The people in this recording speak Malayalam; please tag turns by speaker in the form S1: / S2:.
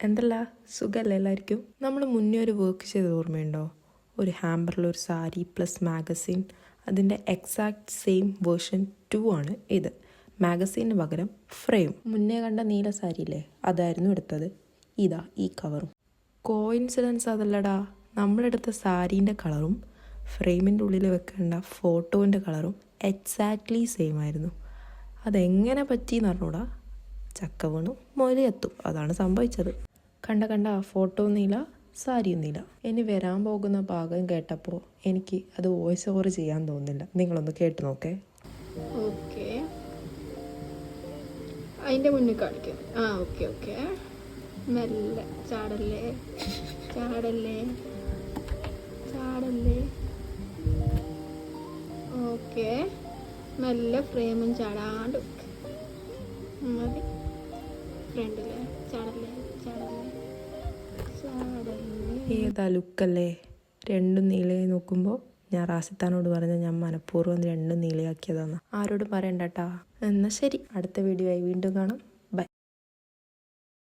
S1: എന്തല്ല സുഖമല്ലേ എല്ലാവർക്കും? നമ്മൾ മുന്നേ ഒരു വർക്ക് ചെയ്ത് ഓർമ്മയുണ്ടോ? ഒരു ഹാമ്പറിൽ ഒരു സാരി പ്ലസ് മാഗസിൻ. അതിൻ്റെ എക്സാക്ട് സെയിം വേർഷൻ 2 ആണ് ഇത്. മാഗസീന് പകരം ഫ്രെയിം. മുന്നേ കണ്ട നീല സാരിയില്ലേ, അതായിരുന്നു എടുത്തത്. ഇതാ ഈ കവറും. കോയിൻസിഡൻസ് അതല്ലടാ, നമ്മളെടുത്ത സാരീൻ്റെ കളറും ഫ്രെയിമിൻ്റെ ഉള്ളിൽ വെക്കേണ്ട ഫോട്ടോൻ്റെ കളറും എക്സാക്ട്ലി സെയിം ആയിരുന്നു. അതെങ്ങനെ പറ്റിയെന്ന് അറിഞ്ഞൂടാ. ചക്ക വീണു മൊയിലെത്തും, അതാണ് സംഭവിച്ചത്. കണ്ട ഫോട്ടോ ഒന്നുമില്ല, സാരി ഒന്നുമില്ല. ഇനി വരാൻ പോകുന്ന ഭാഗം കേട്ടപ്പോൾ എനിക്ക് അത് വോയിസ് ഓവർ ചെയ്യാൻ തോന്നുന്നില്ല. നിങ്ങളൊന്ന് കേട്ട് നോക്കേ.
S2: ഓക്കെ, അതിൻ്റെ മുന്നിൽ കാണിക്കും. ഓക്കെ. മെല്ലെ ചാടല്ലേ. ഓക്കെ, മെല്ലെ ഫ്രെയിമും ചാടാണ്ട് മതി. ഫ്രണ്ടിലെ ചാടല്ലേ.
S1: ഏതാ ലുക്കല്ലേ? രണ്ടും നീലയായി നോക്കുമ്പോൾ ഞാൻ റാസിത്താനോട് പറഞ്ഞ ഞാൻ മനഃപൂർവ്വം രണ്ടും നീലയാക്കിയതാണ്. ആരോടും പറയണ്ട കേട്ടാ. എന്നാൽ ശരി, അടുത്ത വീഡിയോ ആയി വീണ്ടും കാണാം.